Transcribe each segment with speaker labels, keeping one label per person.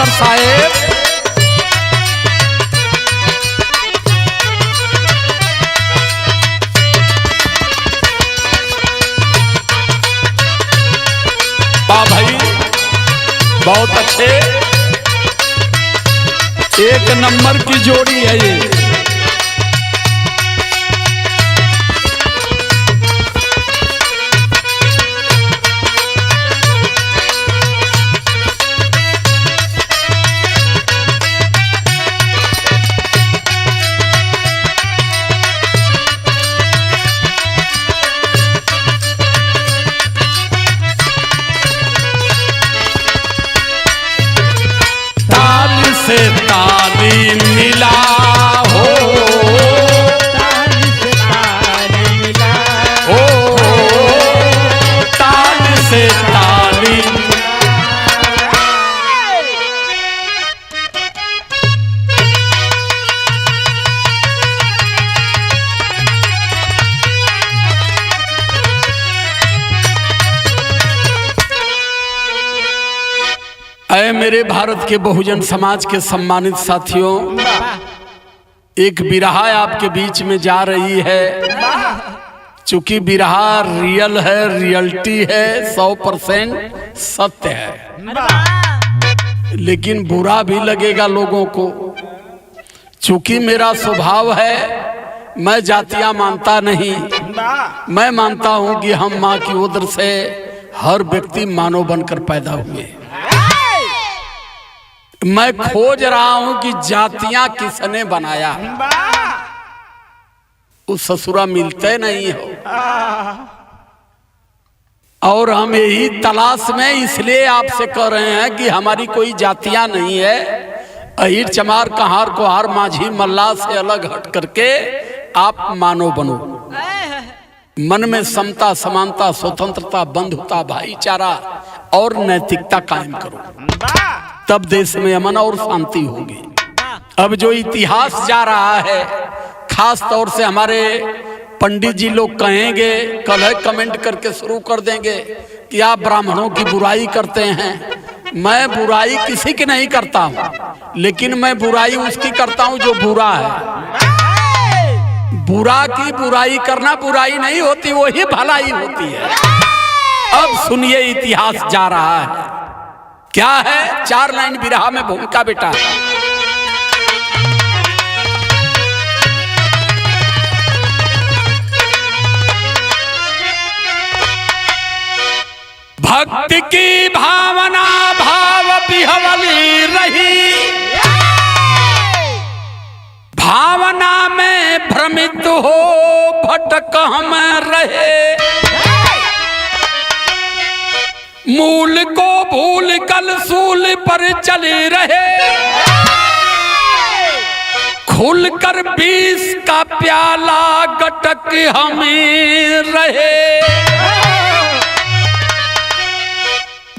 Speaker 1: Master साहेब। वाह भाई, बहुत अच्छे, एक नंबर की जोड़ी है ये। से ताली मिला हो, ताली से ताली मिला हो, ताली से ताली। ऐ मेरे भारत के बहुजन समाज के सम्मानित साथियों, एक बिरहा आपके बीच में जा रही है। चूंकि बिरहा रियल है, रियलिटी है, 100% सत्य है, लेकिन बुरा भी लगेगा लोगों को। चूंकि मेरा स्वभाव है, मैं जातियां मानता नहीं, मैं मानता हूं कि हम माँ की उदर से हर व्यक्ति मानव बनकर पैदा हुए। मैं खोज रहा हूं कि जातियां किसने बनाया, उस ससुरा मिलते नहीं हो, और हम यही तलाश में इसलिए आपसे कह रहे हैं कि हमारी कोई जातियां नहीं है। अहिर चमार कहार कोहार माझी मल्ला से अलग हट करके आप मानव बनो। मन में समता, समानता, स्वतंत्रता, बंधुता, भाईचारा और नैतिकता कायम करो, तब देश में अमन और शांति होगी। अब जो इतिहास जा रहा है, खास तौर से हमारे पंडित जी लोग कहेंगे, कल है कमेंट करके शुरू कर देंगे कि आप ब्राह्मणों की बुराई करते हैं। मैं बुराई किसी की नहीं करता हूं, लेकिन मैं बुराई उसकी करता हूं जो बुरा है। बुरा की बुराई करना बुराई नहीं होती, वही भलाई होती है। अब सुनिए, इतिहास जा रहा है, क्या है 4 लाइन बिरहा में भूमिका बेटा। भक्ति की भावना भाव बिहवली रही, भावना में भ्रमित हो भटक हम रहे, मूल को भूल कल सूल पर चले रहे, खुलकर 20 का प्याला गटक हमें रहे,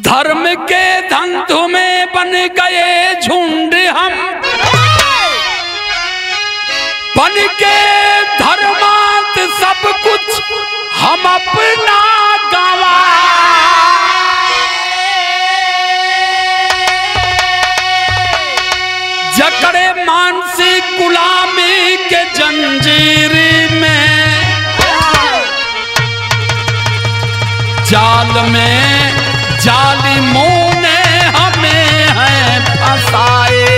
Speaker 1: धर्म के धंधों में बन गए झुंड हम, बन के धर्मांत सब कुछ हम अपना गवा, जकड़े मानसिक गुलामी के जंजीर में, जाल में जालिमों ने हमें है फंसाए।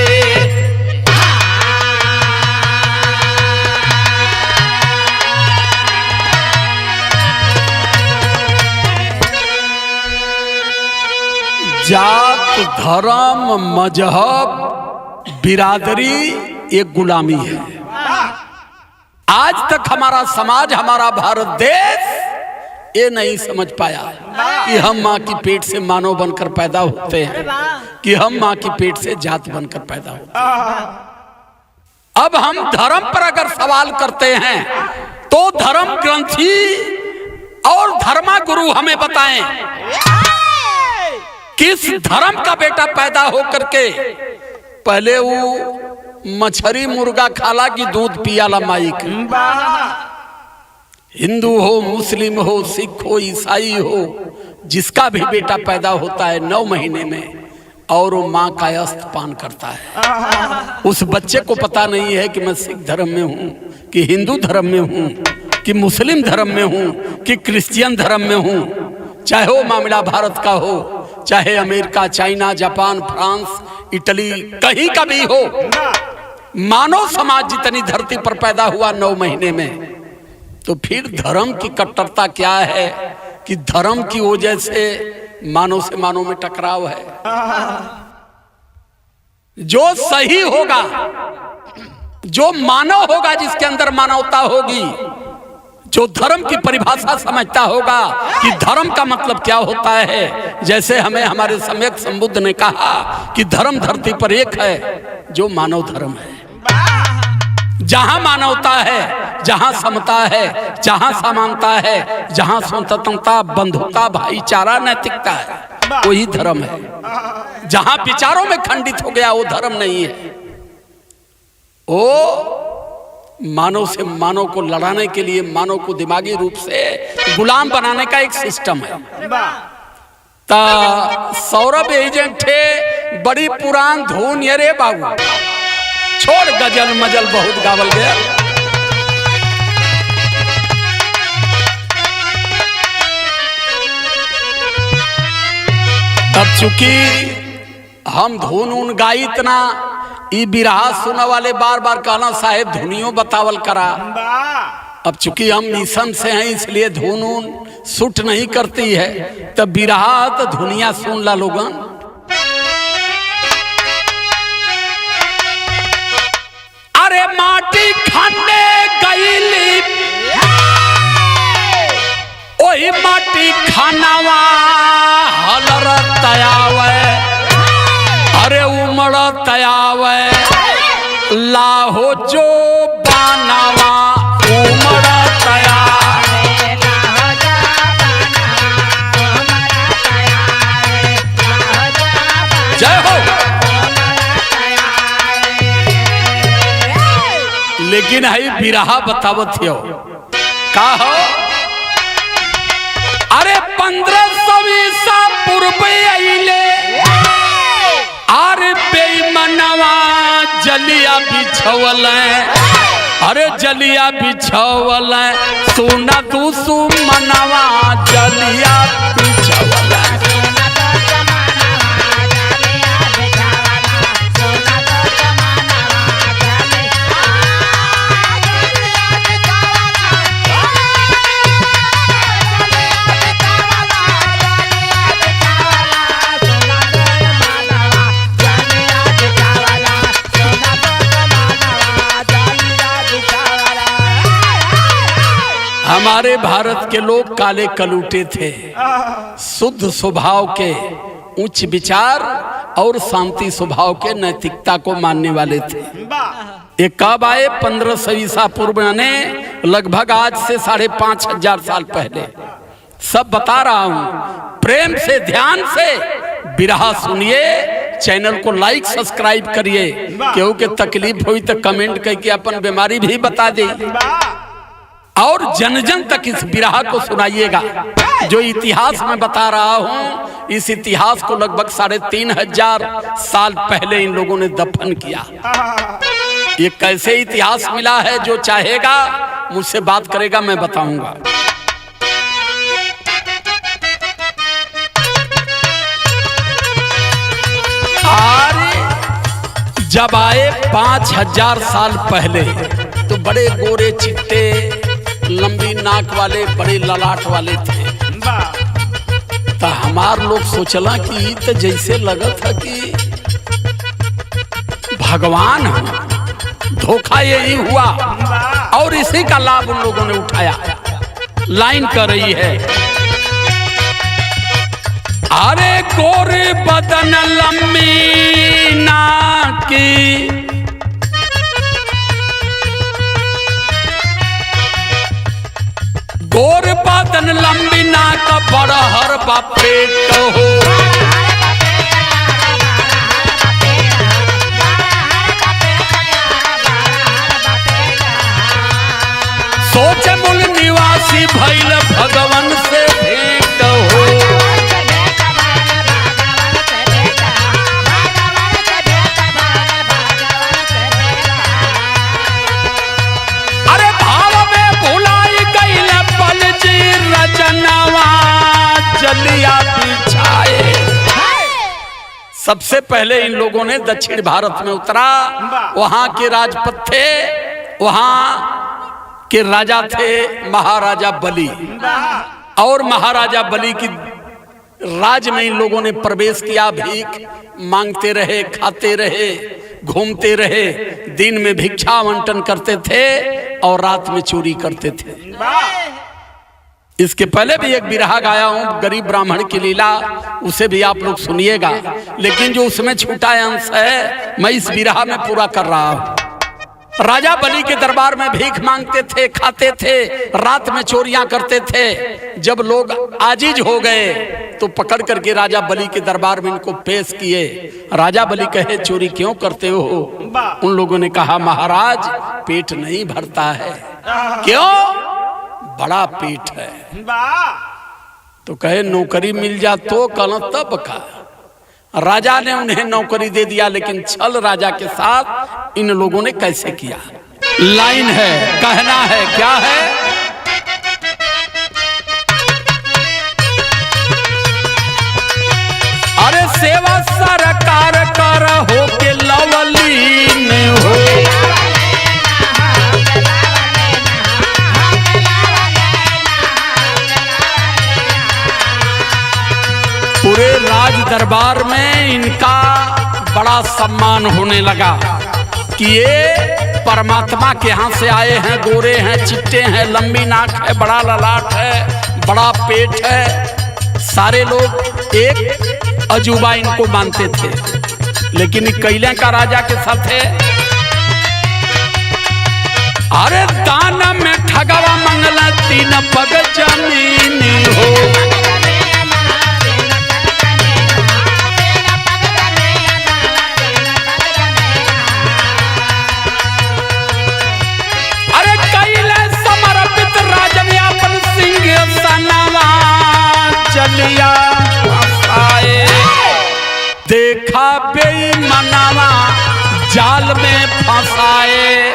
Speaker 1: जात, धर्म, मजहब, बिरादरी एक गुलामी है। आज तक हमारा समाज, हमारा भारत देश ये नहीं समझ पाया कि हम माँ की पेट से मानव बनकर पैदा होते हैं, कि हम माँ की पेट से जात बनकर पैदा होते हैं। अब हम धर्म पर अगर सवाल करते हैं तो धर्म ग्रंथी और धर्मा गुरु हमें बताएं किस धर्म का बेटा पैदा हो करके पहले वो मछरी मुर्गा खाला की दूध पियाला माई का। हिंदू हो, मुस्लिम हो, सिख हो, ईसाई हो, जिसका भी बेटा पैदा होता है 9 महीने में और वो माँ का स्तपान करता है। उस बच्चे को पता नहीं है कि मैं सिख धर्म में हूँ, कि हिंदू धर्म में हूँ, कि मुस्लिम धर्म में हूँ, कि क्रिश्चियन धर्म में हूँ। चाहे वो मामला भारत का हो, चाहे America, China, Japan, France, Italy, कहीं का भी हो, मानव समाज जितनी धरती पर पैदा हुआ 9 महीने में, तो फिर धर्म की कट्टरता क्या है कि धर्म की वजह से मानव से मानव में टकराव है। जो सही होगा, जो मानव होगा, जिसके अंदर मानवता होगी, जो धर्म की परिभाषा समझता होगा कि धर्म का मतलब क्या होता है, जैसे हमें हमारे सम्यक संबुद्ध ने कहा कि धर्म धरती पर एक है, जो मानव धर्म है। जहां मानवता है, जहां समता है, जहां समानता है, जहां स्वतंत्रता, बंधुता, भाईचारा, नैतिकता है, वही धर्म है। जहां विचारों में खंडित हो गया, वो धर्म नहीं है। वो मानव से मानव को लड़ाने के लिए, मानव को दिमागी रूप से गुलाम बनाने का एक सिस्टम है। सौरभ एजेंट थे, बड़ी पुरान धुन ये रे बाबू, छोड़ गजल मजल बहुत गावल गया। अब चूंकि हम धुन उन गाई इतना, ई बिरहा सुना वाले बार बार कहना साहेब धुनियों बतावल करा। अब चूंकि हम मिशन से हैं, इसलिए धुन उन सूट नहीं करती है, तब बिरहा तो धुनिया सुन ला लोगन। अरे माटी खाने गईली, ओही माटी खानावा हलर तयावे, अरे उमड़ तयावे, लाहो जो बानावा उमड़ तयावे, जय हो। लेकिन है बिरहा बतावत हो का हो। अरे 1500 ईसा पूर्व आइले, अरे बेईमानवा जलिया बिछवल, अरे जलिया बिछवल, सोना तू सुमनवा जलिया बिछवल। हमारे भारत के लोग काले कलूटे थे, शुद्ध स्वभाव के, उच्च विचार और शांति स्वभाव के, नैतिकता को मानने वाले थे। ये कब आए? 1500 ईसा पूर्व, ने लगभग आज से 5500 साल पहले। सब बता रहा हूं, प्रेम से, ध्यान से बिरहा सुनिए। चैनल को लाइक सब्सक्राइब करिए। केहू के तकलीफ हुई तो कमेंट करके अपन बीमारी भी बता दे, और जन जन तक इस बिरहा को सुनाइएगा। जो इतिहास में बता रहा हूं, इस इतिहास को लगभग 3500 साल पहले इन लोगों ने दफन किया। ये कैसे इतिहास मिला है, जो चाहेगा मुझसे बात करेगा, मैं बताऊंगा। जब आए 5000 साल पहले, तो बड़े गोरे चिट्टे, लंबी नाक वाले, बड़े ललाट वाले थे। तो हमार लोग सोचला कि तो जैसे लगा था कि भगवान है। धोखा यही हुआ, और इसी का लाभ उन लोगों ने उठाया। लाइन कर रही है, अरे गोरे बदन लंबी नाक की, गोर बदन लंबी नाक, बड़ा हर पेट हो। सोच मूल निवासी भइल, भगवान से भेंट हो। सबसे पहले इन लोगों ने दक्षिण भारत में उतरा। वहां के राजपथ थे, वहां के राजा थे महाराजा बलि, और महाराजा बलि की राज में इन लोगों ने प्रवेश किया। भीख मांगते रहे, खाते रहे, घूमते रहे, दिन में भिक्षा आवंटन करते थे और रात में चोरी करते थे। इसके पहले भी एक बिरहा गाया हूं, गरीब ब्राह्मण की लीला, उसे भी आप लोग सुनिएगा, लेकिन जो उसमें छूटा अंश है मैं इस बिरहा में पूरा कर रहा हूं। राजा बलि के दरबार में भीख मांगते थे, खाते थे, रात में चोरियां करते थे। जब लोग आजिज हो गए तो पकड़ करके राजा बलि के दरबार में इनको पेश किए। राजा बलि कहे चोरी क्यों करते हो? उन लोगों ने कहा महाराज पेट नहीं भरता है। क्यों? बड़ा पेट है। तो कहे नौकरी मिल जा तो कल तब का। राजा ने उन्हें नौकरी दे दिया, लेकिन छल राजा के साथ इन लोगों ने कैसे किया? लाइन है, कहना है, क्या है? अरे सेवा सरकार कर हो के लवलीन हो, पूरे राज दरबार में इनका बड़ा सम्मान होने लगा कि ये परमात्मा के यहाँ से आए हैं, गोरे हैं, चिट्टे हैं, लंबी नाक है, बड़ा ललाट है, बड़ा पेट है। सारे लोग एक अजूबा इनको मानते थे, लेकिन कैले का राजा के साथ है। अरे दाना में ठगवा मंगला 3 पग जमीन हो, चलिया देखा बेईमानवा जाल में फंसाए।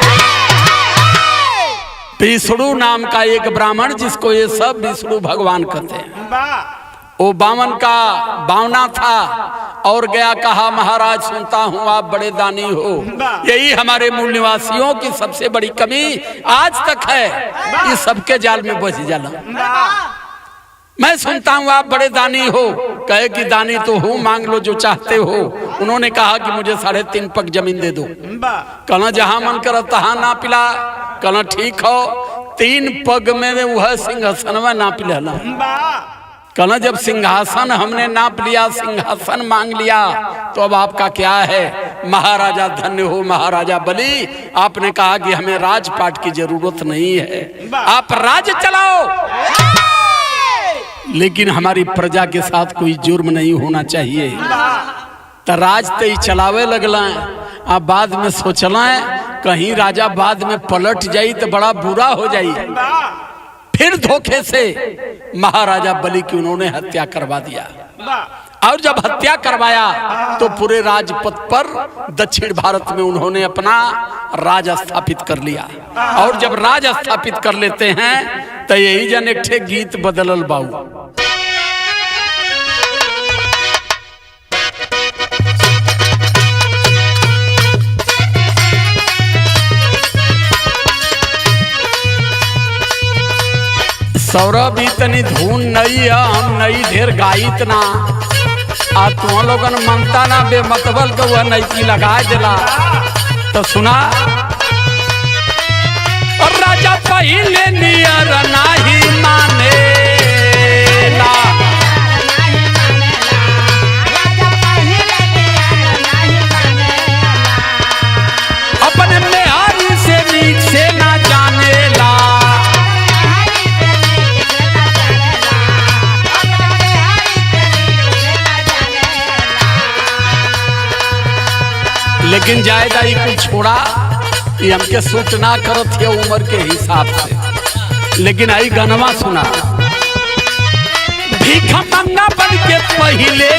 Speaker 1: विष्णु नाम का एक ब्राह्मण, जिसको ये सब विष्णु भगवान कहते हैं, वो बामन का बावना था और गया, कहा महाराज सुनता हूँ आप बड़े दानी हो। यही हमारे मूल निवासियों की सबसे बड़ी कमी आज तक है, ये सबके जाल में बच जाला। मैं सुनता हूँ आप बड़े दानी हो। कहे कि दानी तो हूँ, मांग लो जो चाहते हो। उन्होंने कहा कि मुझे 3.5 पग जमीन दे दो। कहना जहां मन कर तहां ना पिला। कहना ठीक हो, 3 पग में वह सिंहासन में ना पिला। कहना जब सिंहासन हमने नाप लिया, सिंहासन मांग लिया, तो अब आपका क्या है? महाराजा धन्य हो महाराजा बलि, आपने कहा कि हमें राजपाट की जरूरत नहीं है, आप राज चलाओ, लेकिन हमारी प्रजा के साथ कोई जुर्म नहीं होना चाहिए। तो राज तो ही चलावे लगला, आप बाद में सोचला कहीं राजा बाद में पलट जाई तो बड़ा बुरा हो जाई। फिर धोखे से महाराजा बलि की उन्होंने हत्या करवा दिया, और जब हत्या करवाया तो पूरे राजपथ पर दक्षिण भारत में उन्होंने अपना राज स्थापित कर लिया। और जब राज स्थापित कर लेते हैं तो यही जन एक ठे गीत बदलल बाऊ। सौरभ इतनी धुन नहीं, हम नहीं ढेर गाइत ना, आ तुम लोगन मनता ना बेमतबल के वह नैकी लगा दिला। तो सुना, और राजा पहले नियर नहीं माने ला, अपने मेहारी से नीक से ना जाने ला, लेकिन जायदा ही कुछ छोड़ा, ये हमके सूट ना करत है उम्र के हिसाब से। लेकिन आई गनवा सुना, भीख मंगा बन के पहले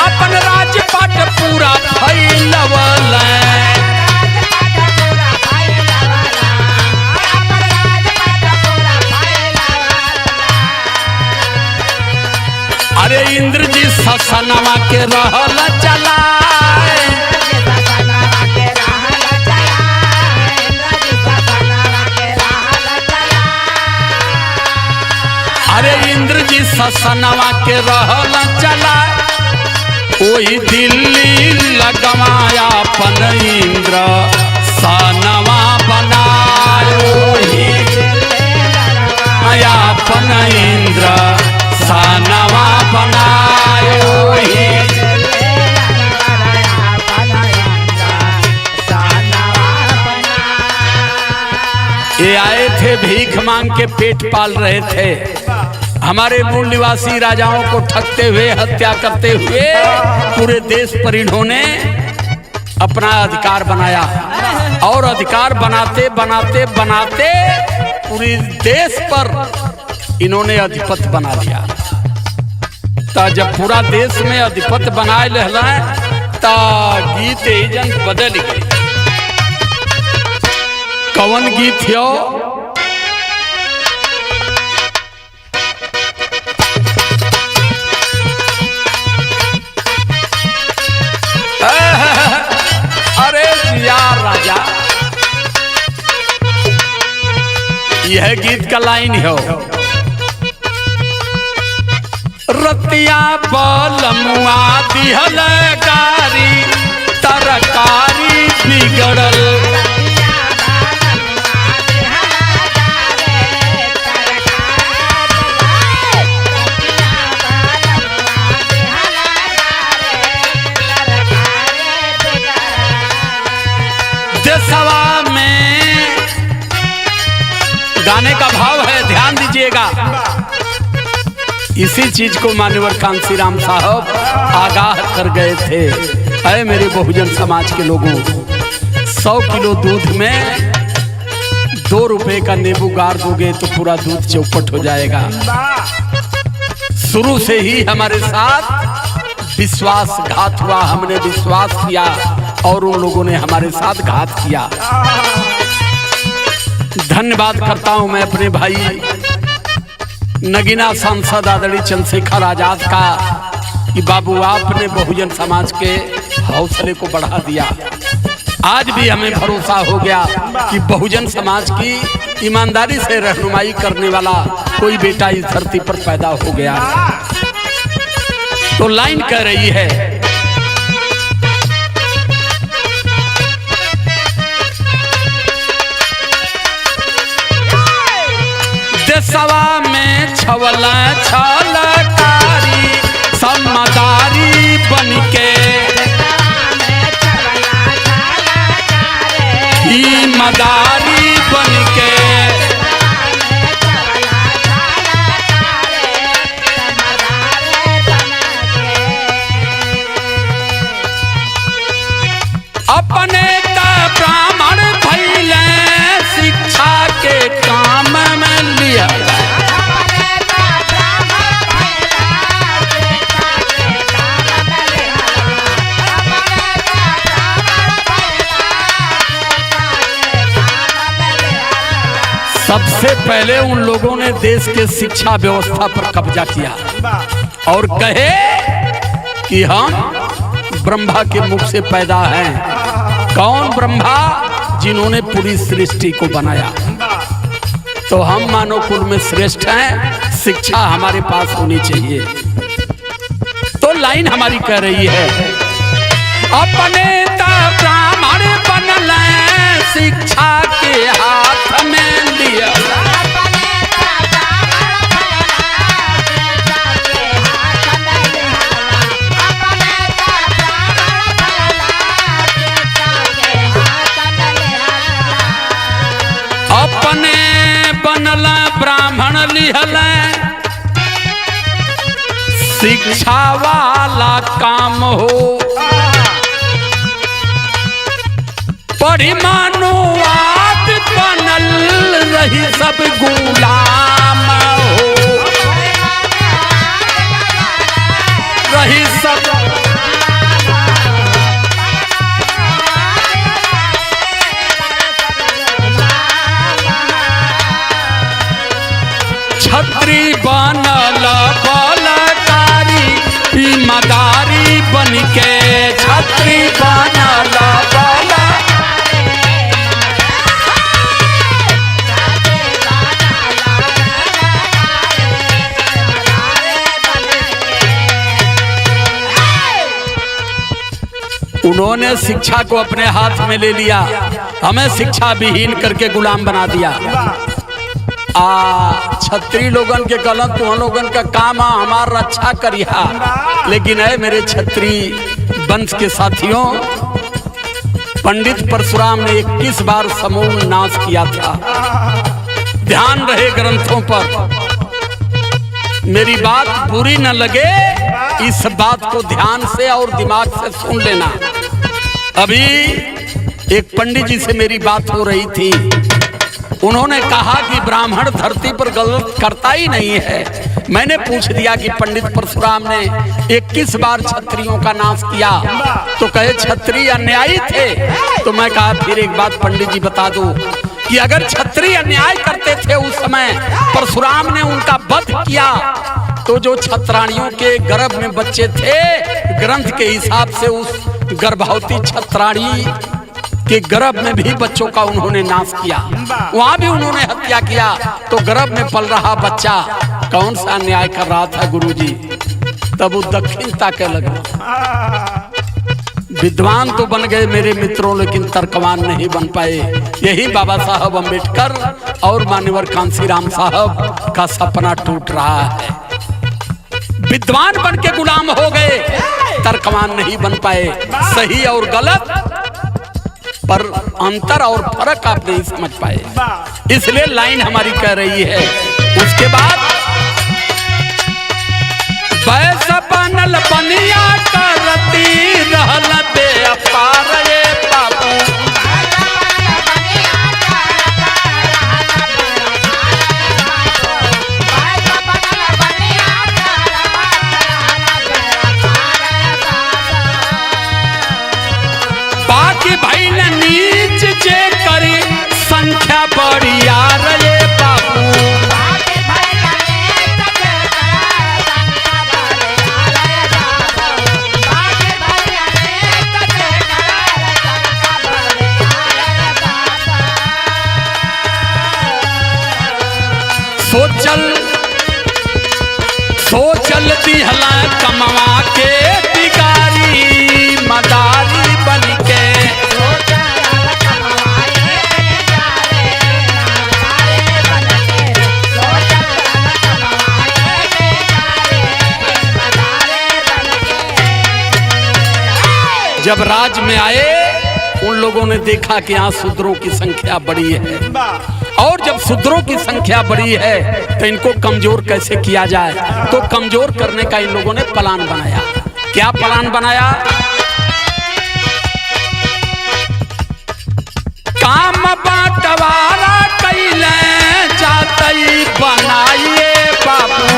Speaker 1: अपन राजपाट पूरा फैलवल, ससनवा के रहल चलाए। अरे इंद्र जी ससनवा के रहल चलाए, वही दिल्ली लगवाया अपन इंद्र सनवा बनाए। अपन इंद्र सनवा बनाए। ये आए थे भीख मांग के पेट पाल रहे थे, हमारे मूल निवासी राजाओं को ठगते हुए हत्या करते हुए पूरे देश पर इन्होंने अपना अधिकार बनाया, और अधिकार बनाते बनाते बनाते पूरे देश पर इन्होंने अधिपति बना दिया। तो जब पूरा देश में अधिपति बनाए लेला तो गीत एजन बदल गई। कौन गीत हो? अरे यार राजा, यह गीत का लाइन हो। रतिया बलमुआ दिहल गारी, तरकारी बिगड़ल। देशवा में गाने का भाव है, ध्यान दीजिएगा। इसी चीज को मान्यवर कांसी राम साहब आगाह कर गए थे। अरे मेरे बहुजन समाज के लोगों, 100 किलो दूध में 2 रुपए का नींबू गाड़ दोगे तो पूरा दूध चौपट हो जाएगा। शुरू से ही हमारे साथ विश्वासघात हुआ, हमने विश्वास किया और उन लोगों ने हमारे साथ घात किया। धन्यवाद करता हूं मैं अपने भाई नगीना सांसद आदरणीय चंद्रशेखर आजाद का कि बाबू आपने बहुजन समाज के हौसले को बढ़ा दिया। आज भी हमें भरोसा हो गया कि बहुजन समाज की ईमानदारी से रहनुमाई करने वाला कोई बेटा इस धरती पर पैदा हो गया। तो लाइन कह रही है, देशवा में छवल छलकारी समदारी बनके, मदारी बनके अपने ब्राह्मण भइले शिक्षा के काम में लिया। सबसे पहले उन लोगों ने देश के शिक्षा व्यवस्था पर कब्जा किया और कहे कि हम ब्रह्मा के मुख से पैदा हैं। कौन ब्रह्मा? जिन्होंने पूरी सृष्टि को बनाया। तो हम मानव कुल में श्रेष्ठ हैं, शिक्षा हमारे पास होनी चाहिए। तो लाइन हमारी कह रही है, अपने ब्राह्मण बनल शिक्षा के हाथ में लिया। अपने बनल ब्राह्मण लिहल शिक्षा वाला काम हो, पढ़ी मानुवाद बनल रही सब गुलाम हो, रही सब छत्री बनल बलकारी मदार उन्होंने शिक्षा को अपने हाथ में ले लिया, हमें शिक्षा विहीन करके गुलाम बना दिया। छत्री लोगन के गलत तो लोगन का काम हमार रक्षा करिया, लेकिन है मेरे छत्री वंश के साथियों, पंडित परशुराम ने 21 बार समूह नाश किया था। ध्यान रहे ग्रंथों पर, मेरी बात बुरी न लगे, इस बात को ध्यान से और दिमाग से सुन लेना। अभी एक पंडित जी से मेरी बात हो रही थी, उन्होंने कहा कि ब्राह्मण धरती पर गलत करता ही नहीं है। मैंने पूछ दिया कि पंडित परशुराम ने 21 बार क्षत्रियों का नाश किया, तो कहे क्षत्रिय अन्यायी थे। तो मैं कहा फिर एक बात पंडित जी बता दो कि अगर क्षत्रिय अन्याय करते थे उस समय परशुराम ने उनका वध किया, तो जो क्षत्राणियों के गर्भ में बच्चे थे, ग्रंथ के हिसाब से उस गर्भवती क्षत्राणी के गर्भ में भी बच्चों का उन्होंने नाश किया, वहां भी उन्होंने हत्या किया। तो गर्भ में पल रहा बच्चा कौन सा न्याय कर रहा था गुरुजी? तब वो दक्षिणता के लगे। विद्वान तो बन गए मेरे मित्रों, लेकिन तर्कवान नहीं बन पाए। यही बाबा साहब अम्बेडकर और मान्यवर कांसीराम साहब का सपना टूट रहा है। विद्वान बन के गुलाम हो गए, तर्कवान नहीं बन पाए। सही और गलत पर अंतर और फर्क आप नहीं समझ पाए, इसलिए लाइन हमारी कह रही है। उसके बाद वैसा बनल बनिया करती रहल बेअपार ये बाबू, बाकी भाई ने नीच जे करी संख्या बड़ी यार ये बाबू, सोचल दिहला कमवा के बिगारी मदारी बन के, जब राज में आए उन लोगों ने देखा कि यहाँ शूद्रों की संख्या बड़ी है, और जब शूद्रों की संख्या बड़ी है तो इनको कमजोर कैसे किया जाए। तो कमजोर करने का इन लोगों ने प्लान बनाया। क्या प्लान बनाया? काम बांटवारा कैले जातई बनाइए बाबू,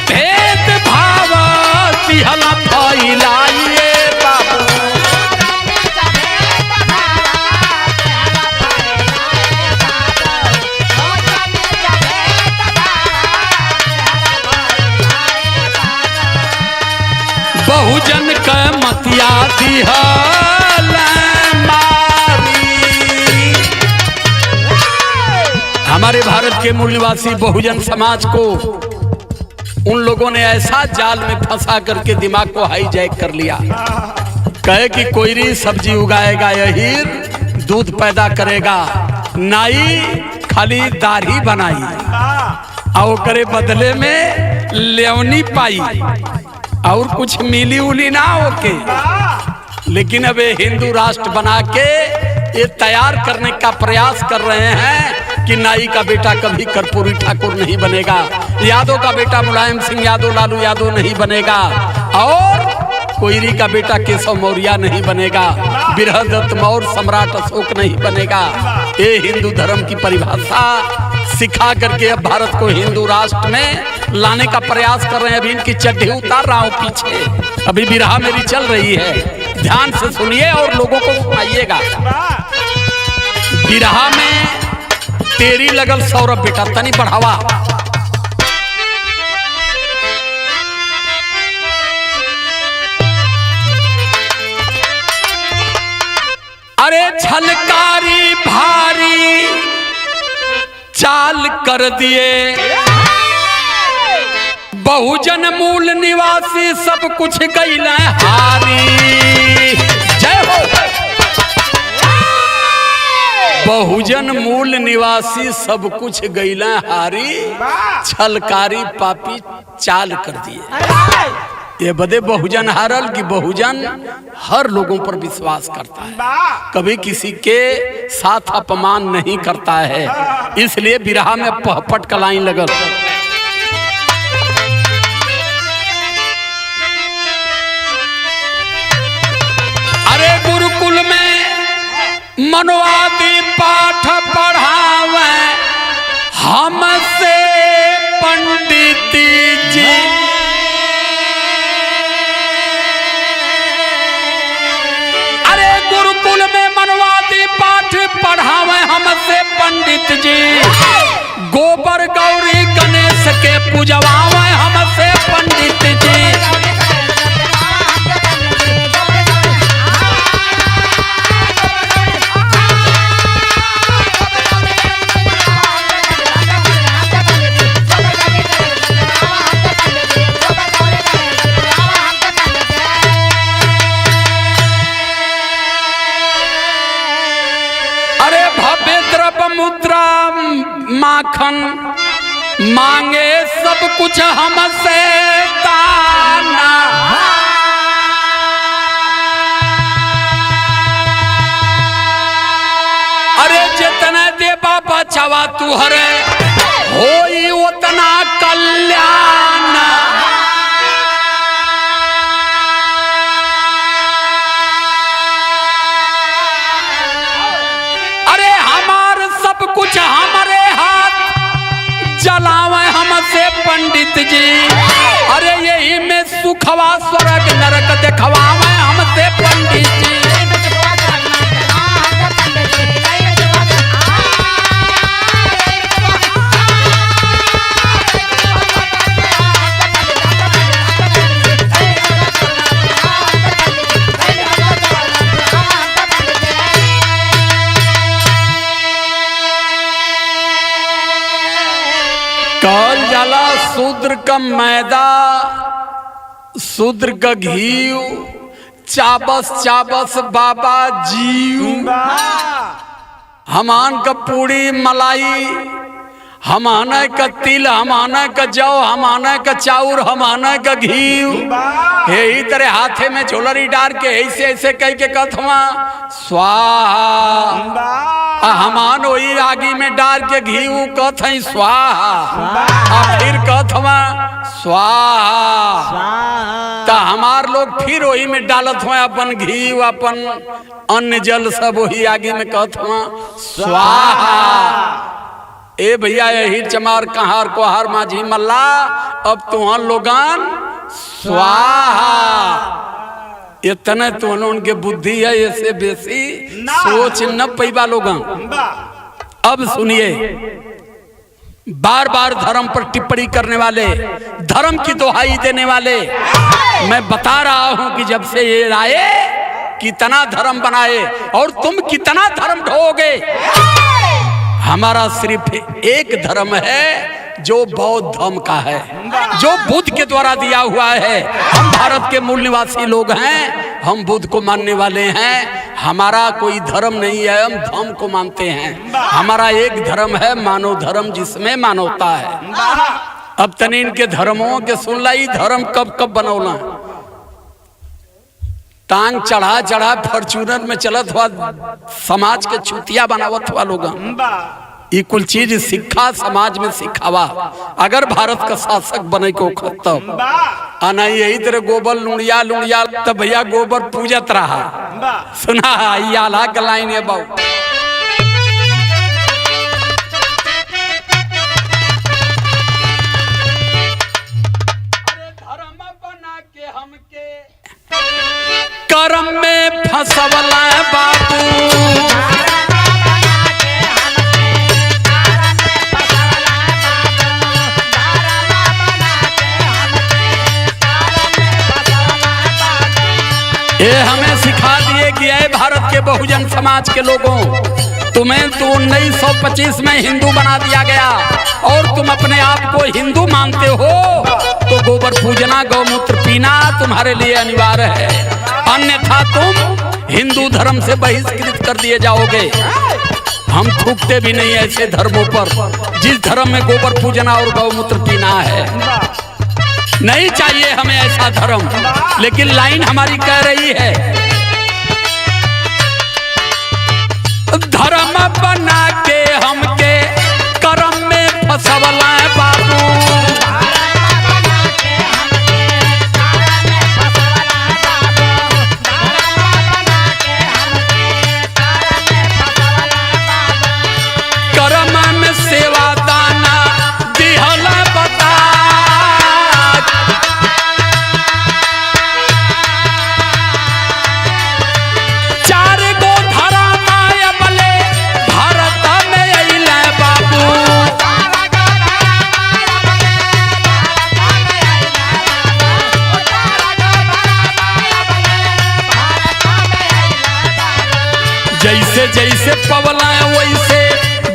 Speaker 1: भेद भाव तिहला फैलाइए बाबू, बहुजन के मतिया दिहल मारी। हमारे भारत के मूल निवासी बहुजन समाज को उन लोगों ने ऐसा जाल में फंसा करके दिमाग को हाईजैक कर लिया। कहे कि कोयरी सब्जी उगाएगा यहीर, दूध पैदा करेगा नाई, खाली दाढ़ी बनाई और करे बदले में लेवनी पाई और कुछ मिली उली ना होके। लेकिन अब हिंदू राष्ट्र बना के ये तैयार करने का प्रयास कर रहे हैं कि नाई का बेटा कभी कर्पूरी ठाकुर नहीं बनेगा, यादव का बेटा मुलायम सिंह यादव लालू यादव नहीं बनेगा, और कोयरी का बेटा केशव मौर्य नहीं बनेगा, बृहदत्त मौर्य सम्राट अशोक नहीं बनेगा। ये हिंदू धर्म की परिभाषा सिखा करके अब भारत को हिंदू राष्ट्र में लाने का प्रयास कर रहे हैं। अभी इनकी चड्डी उतार रहा हूँ पीछे, अभी बिरहा मेरी चल रही है, ध्यान से सुनिए और लोगों को सुनाइएगा। बिरहा में तेरी लगल सौरभ बेटा, तनी बढ़ावा। अरे छलकारी भारी चाल कर दिए, बहुजन मूल निवासी सब कुछ गइल हारी। जय हो। बहुजन मूल निवासी सब कुछ गइल हारी, छलकारी पापी चाल कर दिए। ये बदे बहुजन हारल कि बहुजन हर लोगों पर विश्वास करता है, कभी किसी के साथ अपमान नहीं करता है। इसलिए बिरहा में पहपट का लाइन लगल। अरे गुरुकुल में मनवादी पाठ पढ़ावे, हमसे पंडित जी। अरे गुरुकुल में मनवादी पाठ पढ़ावे हमसे पंडित जी, गोबर गौरी गणेश के पूजवावे हमसे पंडित जी। मुद्रा माखन मांगे सब कुछ हमसे दाना, अरे जितना देबा बचावा तू हरे होई उतना कल्याण। कुछ हमारे हाथ जलावे हमसे पंडित जी, अरे यही में सुखवा स्वर्ग नरक देखवावे हमसे पंडित जी। कहल जाला शूद्र का मैदा शूद्र का घी, चाबस चाबस बाबा जीव। हमान का पूड़ी मलाई, हमाना का तिल, हमाना का जौ, हमाना का चाउर, हमाना का घी। यही तरह हाथे में झोलरी डाल के ऐसे ऐसे कह के कथवा स्वाहा, हमान वही आगी में डाल के घी कथ स्वाहा, फिर कथवा स्वाहा। तो हमार लोग फिर वही में डालत हुआ अपन घी अपन अन्न जल सब वही आगे में कथवा स्वाहा। ए भैया यही चमार कहार कोहार माझी मल्ला, अब तुहन लोगन स्वाहा। इतने तो उनके बुद्धि है, ऐसे बेसी सोच न पैबा लोगन। अब सुनिए, बार बार धर्म पर टिप्पणी करने वाले, धर्म की दोहाई देने वाले, मैं बता रहा हूं कि जब से ये आए कितना धर्म बनाए और तुम कितना धर्म ढोगे। हमारा सिर्फ एक धर्म है जो बौद्ध धर्म का है, जो बुद्ध के द्वारा दिया हुआ है। हम भारत के मूल निवासी लोग हैं, हम बुद्ध को मानने वाले हैं। हमारा कोई धर्म नहीं है, हम धर्म को मानते हैं। हमारा एक धर्म है मानव धर्म, जिसमें मानवता है। अब तनी इनके धर्मों के सुन लाई, धर्म कब कब बनौला। टांग चढ़ा चढ़ा फॉर्च्यूनर में चलत हुआ समाज के चुतिया बनावत हुआ लोग। ये कुल चीज सिखा समाज में सिखावा, अगर भारत का शासक बने को खत्म आना। यही तरह गोबर लुणिया लुणिया तब भैया गोबर पूजत रहा। सुना ये आला का लाइन है बाबू, धर्म बना के हमके कर्म में फंसवला बाबू। ये हमें सिखा दिए कि ये भारत के बहुजन समाज के लोगों, तुम्हें तो 1925 में हिंदू बना दिया गया और तुम अपने आप को हिंदू मानते हो, तो गोबर पूजना गौमूत्र पीना तुम्हारे लिए अनिवार्य है, अन्यथा तुम हिंदू धर्म से बहिष्कृत कर दिए जाओगे। हम थूकते भी नहीं ऐसे धर्मों पर जिस धर्म में गोबर पूजना और गौमूत्र पीना है। नहीं चाहिए हमें ऐसा धर्म, लेकिन लाइन हमारी कह रही है धर्म बना के हमके कर्म में फसवला बाबू। कर्म में सेवा दाना दिहल बता, चार गो धर्म अबले भारत में अइले बाबू। जैसे जैसे पवला वैसे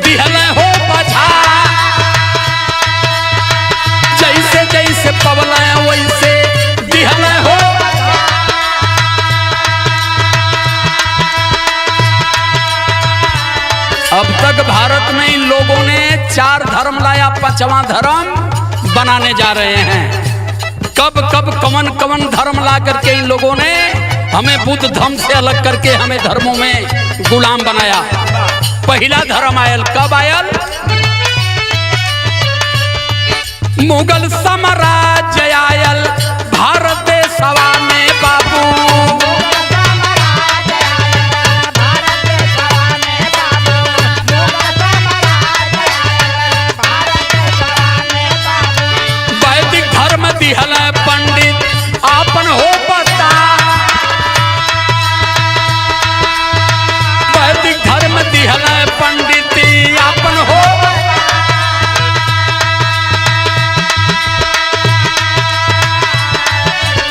Speaker 1: दिहल हो बझा, जैसे जैसे पवला वैसे दिहल हो। अब तक भारत में इन लोगों ने 4 धर्म लाया, 5वां धर्म बनाने जा रहे हैं। कब कब कवन कवन धर्म ला करके इन लोगों ने हमें बुद्ध धर्म से अलग करके हमें धर्मों में गुलाम बनाया। पहला धर्म आयल, कब आयल? मुगल साम्राज्य आयल भारत देशवा में बाबू। वैदिक धर्म दिहल पंडित आपन हो पता, वैदिक धर्म दिहल पंडित आपन हो।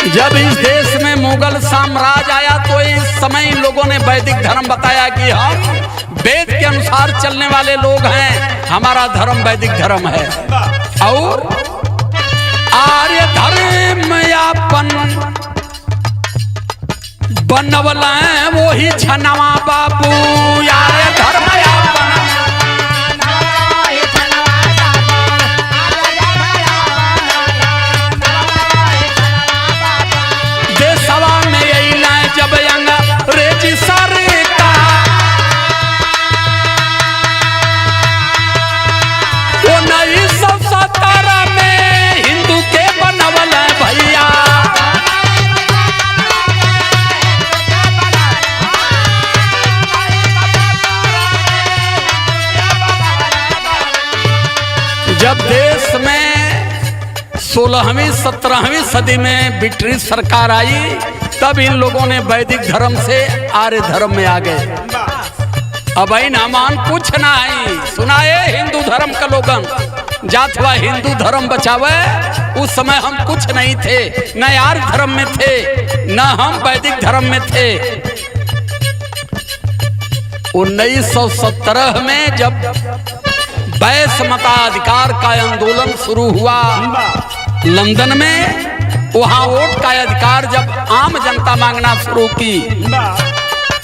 Speaker 1: जब इस देश में मुगल साम्राज्य आया तो इस समय इन लोगों ने वैदिक धर्म बताया कि हम वेद के अनुसार चलने वाले लोग हैं, हमारा धर्म वैदिक धर्म है। और आर्य धर्म यापन बनवला वही छनवा बाबू। आर्य धर्म यापन देशवा में अइला जब अंग्रेजी सरकार, 1917 में हिंदू के बनवल भैया। जब देश में 16वीं 17वीं सदी में ब्रिटिश सरकार आई, तब इन लोगों ने वैदिक धर्म से आर्य धर्म में आ गए। अब नामान कुछ ना आई सुनाए हिंदू धर्म का लोगन, जाथवा हिंदू धर्म बचावे। उस समय हम कुछ नहीं थे, न आर्य धर्म में थे न हम वैदिक धर्म में थे। 1917 में जब वैश्य मताधिकार का आंदोलन शुरू हुआ लंदन में, वहां वोट का अधिकार जब आम जनता मांगना शुरू की,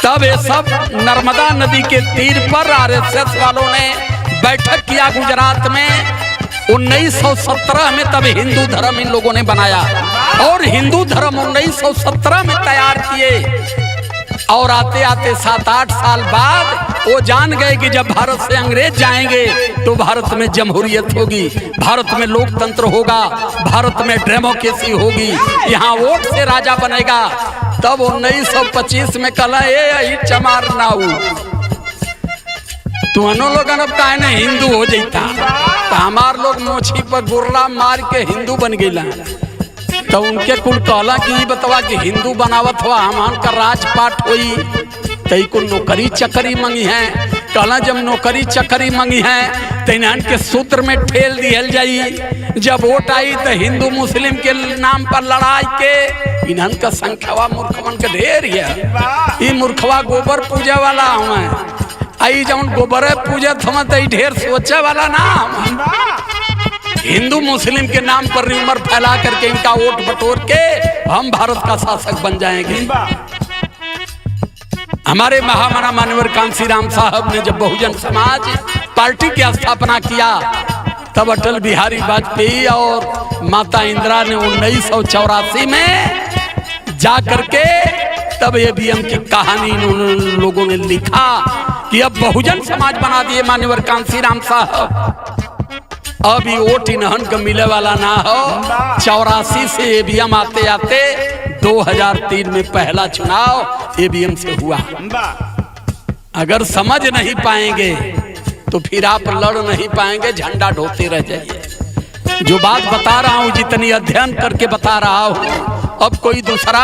Speaker 1: तब ये सब नर्मदा नदी के तीर पर आरएसएस वालों ने बैठक किया गुजरात में 1917 में। तब हिंदू धर्म इन लोगों ने बनाया और हिंदू धर्म 1917 में तैयार किए। और आते आते 7-8 साल बाद वो जान गए कि जब भारत से अंग्रेज जाएंगे तो भारत में जमहूरियत होगी, भारत में लोकतंत्र होगा, भारत में डेमोक्रेसी होगी, यहाँ वोट से राजा बनेगा। तब 1925 में कला ये चमार नाऊ तुहनो लोगन अब काहे ना हिंदू हो जाता, तो हमार लोग मोछी पर गुर्रा मार के हिंदू बन गईला। तो उनके कुल कहला कि बतवा कि हिंदू बनावत हुआ हमान का राजपाट होई, तई कुल नौकरी चकरी मंगी है कहला जब नौकरी चकरी मंगी है तो इन्हन के सूत्र में ठेल दिहल जाई। जब वोट आई तो हिंदू मुस्लिम के नाम पर लड़ाई के इन्हन का संख्यावा मूर्खवन के ढेर है। ये मूर्खवा गोबर पूजा वाला हमें आई जौन गोबर पूजत हम तो ढेर सोचे वाला ना हम। हिंदू मुस्लिम के नाम पर र्यूमर फैला करके इनका वोट बटोर के हम भारत का शासक बन जाएंगे। हमारे महामना मानवर कांसीराम साहब ने जब बहुजन समाज पार्टी की स्थापना किया तब अटल बिहारी वाजपेयी और माता इंदिरा ने 1984 में जा करके तब ईवीएम की कहानी उन लोगों ने लिखा कि अब बहुजन समाज बना दिए मानवर कांसीराम साहब। अब ये वोट इन्हन का मिले वाला ना हो। 84 से ईवीएम आते आते 2003 में पहला चुनाव ईवीएम से हुआ। अगर समझ नहीं पाएंगे तो फिर आप लड़ नहीं पाएंगे, झंडा ढोते रह जाइए। जो बात बता रहा हूँ जितनी अध्ययन करके बता रहा हूँ, अब कोई दूसरा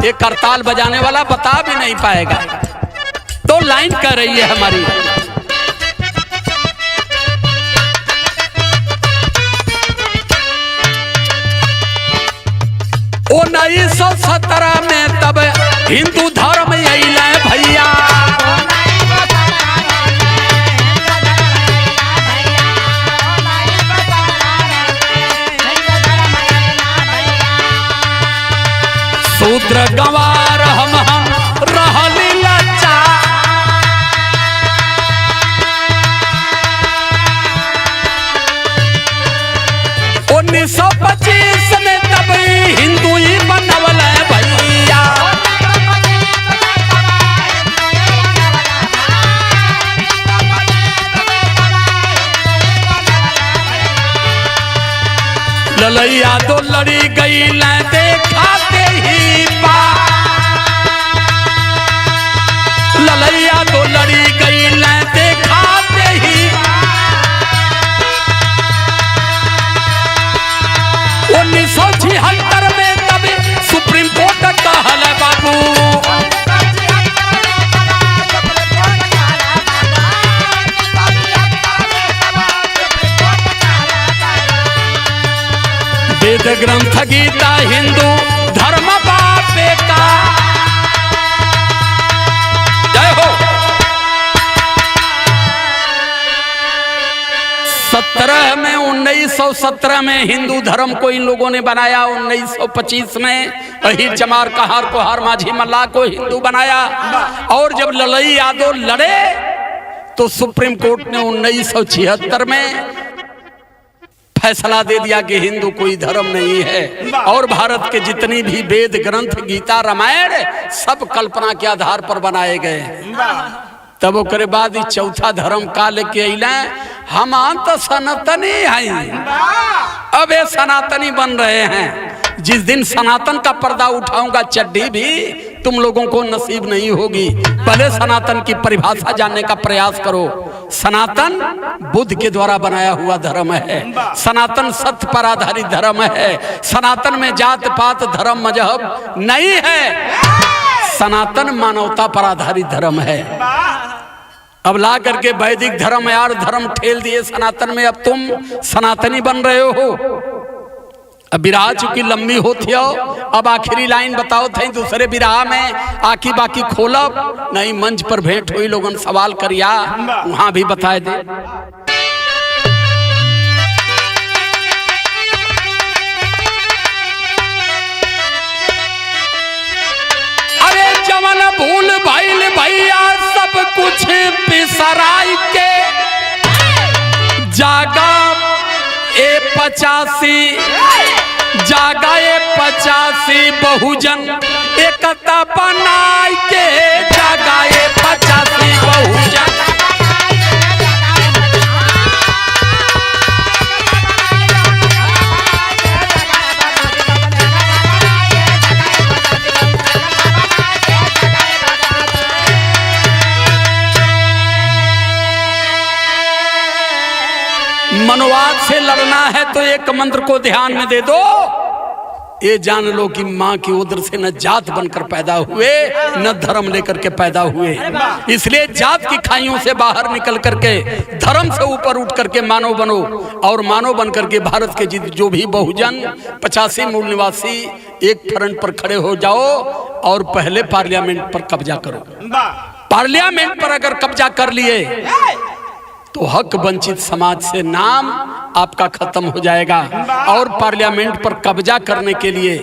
Speaker 1: एक करताल बजाने वाला बता भी नहीं पाएगा। तो लाइन कर रही है हमारी। ओ 1917 में तब हिंदू धर्म अइले भैया। शूद्र गंवार हम रहली लच्चा। 1925 में तब हिंदू ही बनवल भैया। ललैया तो लड़ी गई देखाते ही पा। ललैया तो लड़ी गई देखाते ही। 1976 में तब सुप्रीम कोर्ट कहल बाबू। वेद ग्रंथ गीता हिंदू धर्म बापे का जय हो। 1917 में हिंदू धर्म को इन लोगों ने बनाया। 1925 में अहीर चमार कहार कोहार माझी मल्ला को हिंदू बनाया। और जब ललई यादव लड़े तो सुप्रीम कोर्ट ने 1976 में फैसला दे दिया कि हिंदू कोई धर्म नहीं है। और भारत के जितनी भी वेद ग्रंथ गीता रामायण सब कल्पना के आधार पर बनाए गए। तब ओकरे बाद चौथा धर्म का लेके अइला हम तो सनातनी हैं। अब ये सनातनी बन रहे हैं। जिस दिन सनातन का पर्दा उठाऊंगा चड्डी भी तुम लोगों को नसीब नहीं होगी। पहले सनातन की परिभाषा जानने का प्रयास करो। सनातन बुद्ध के द्वारा बनाया हुआ धर्म है। सनातन सत्य पर आधारित धर्म है। सनातन में जात पात धर्म मजहब नहीं है। सनातन मानवता पर आधारित धर्म है। अब ला करके वैदिक धर्म यार धर्म ठेल दिए सनातन में। अब तुम सनातनी बन रहे हो। अब विराह चूंकि लंबी होती हो, अब आखिरी लाइन बताओ थे दूसरे विराह में आखी बाकी खोलब नहीं। मंच पर भेंट हुई लोगन सवाल करिया वहां भी बताए दे। अरे जवन भूल भइल भैया सब कुछ बिसराई के। जागा ए 85 जागा ए 85 बहुजन एकता बनाई के। जागा ए 85 बहुजन। मनोवाद से लड़ना है तो एक मंत्र को ध्यान में दे दो। ये जान लो कि माँ की उदर से न जात बनकर पैदा हुए न धर्म लेकर के पैदा हुए। इसलिए जात की खाइयों से बाहर निकल करके धर्म से ऊपर उठ करके मानव बनो, और मानव बन करके भारत के जो भी बहुजन 85 मूल निवासी एक फ्रंट पर खड़े हो जाओ और पहले पार्लियामेंट पर कब्जा करो। पार्लियामेंट पर अगर कब्जा कर लिए तो हक वंचित समाज से नाम आपका खत्म हो जाएगा। और पार्लियामेंट पर कब्जा करने के लिए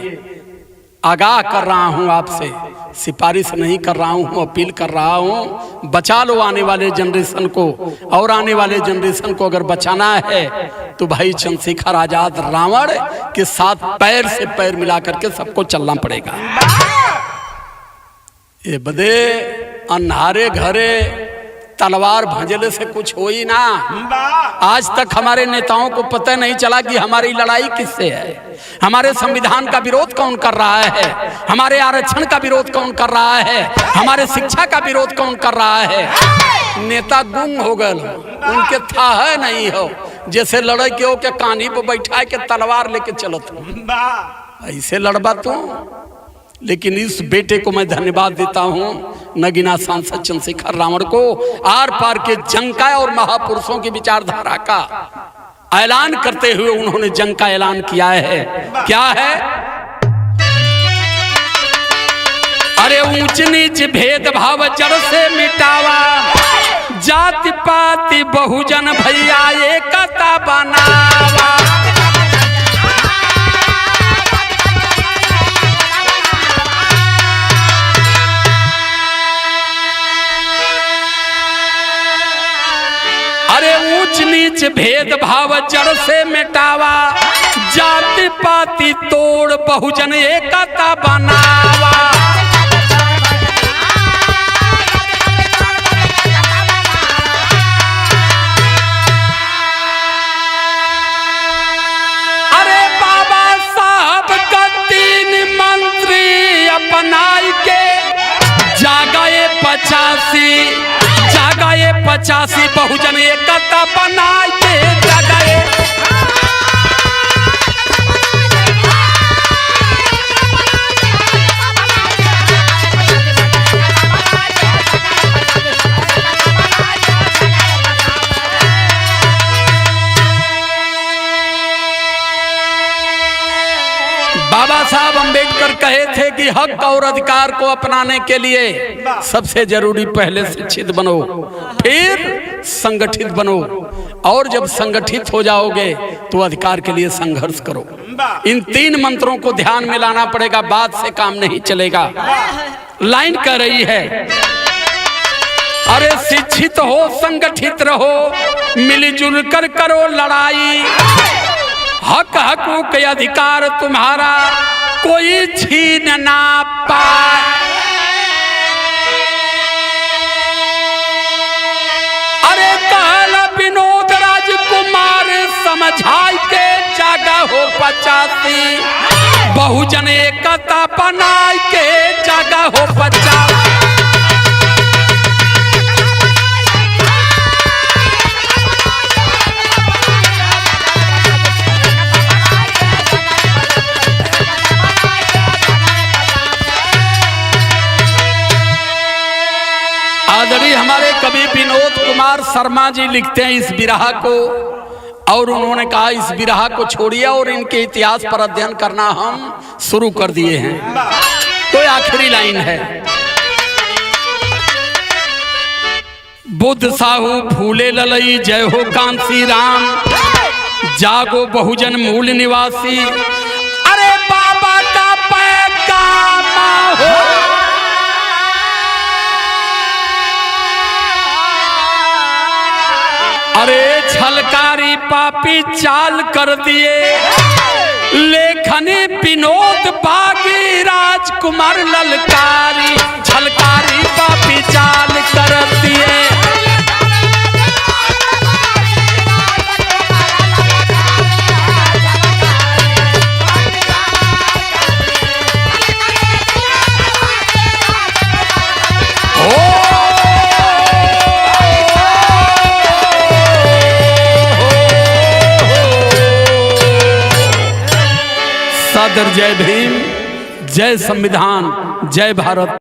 Speaker 1: आगाह कर रहा हूं आपसे, सिफारिश नहीं कर रहा हूं, अपील कर रहा हूं, बचा लो आने वाले जनरेशन को। और आने वाले जनरेशन को अगर बचाना है तो भाई चंद्रशेखर आजाद रावण के साथ पैर से पैर मिला करके सबको चलना पड़ेगा। ये बदे अन्हारे घरे तलवार भंजले से कुछ हो ही ना। आज तक हमारे नेताओं को पता नहीं चला कि हमारी लड़ाई किससे है, हमारे संविधान का विरोध कौन कर रहा है, हमारे आरक्षण का विरोध कौन कर रहा है, हमारे शिक्षा का विरोध कौन कर रहा है। नेता गुम हो गए, उनके था है नहीं हो, जैसे लड़ाई के हो के कानी पर बैठा के तलवार लेके चलत हो, ऐसे लड़बा तू। लेकिन इस बेटे को मैं धन्यवाद देता हूं, नगीना सांसद चंद्रशेखर रावण को, आर पार के जंग का और महापुरुषों की विचारधारा का ऐलान करते हुए उन्होंने जंग का ऐलान किया है। क्या है? अरे ऊंच नीच भेदभाव जड़ से मिटावा, जाति पाति बहुजन भैया एकता बनावा। ऊंच नीच भेदभाव जड़ से मिटावा, जाति पाति तोड़ बहुजन एकता बनावा। अरे बाबा साहब का 3 मंत्री अपनाई के जागए 85 बहुजन एकता बनाए के जागए। बाबा साहब अंबेडकर कहे थे कि हक और अधिकार को अपनाने के लिए सबसे जरूरी पहले शिक्षित बनो, फिर संगठित बनो, और जब संगठित हो जाओगे तो अधिकार के लिए संघर्ष करो। इन 3 मंत्रों को ध्यान में लाना पड़ेगा, बात से काम नहीं चलेगा। लाइन कह रही है, अरे शिक्षित हो, संगठित रहो, मिलजुल कर करो लड़ाई, हक हकूक के अधिकार तुम्हारा कोई छीन ना पाए। अरे कहला विनोद राजकुमार समझाई के जागा हो 85, बहुजन एकता बनाई के जागा हो 85। हमारे कवि विनोद कुमार शर्मा जी लिखते हैं इस बिरहा को, और उन्होंने कहा इस बिरहा को छोड़िए और इनके इतिहास पर अध्ययन करना हम शुरू कर दिए हैं। तो आखिरी लाइन है, बुद्ध साहू फूले ललई जय हो कांसी राम, जागो बहुजन मूल निवासी। अरे बाबा का पैगाम हो, अरे छलकारी पापी चाल कर दिए, लेखनी विनोद बागी राजकुमार ललकारी, छलकारी पापी चाल कर दिए। सादर जय भीम, जय संविधान, जय भारत।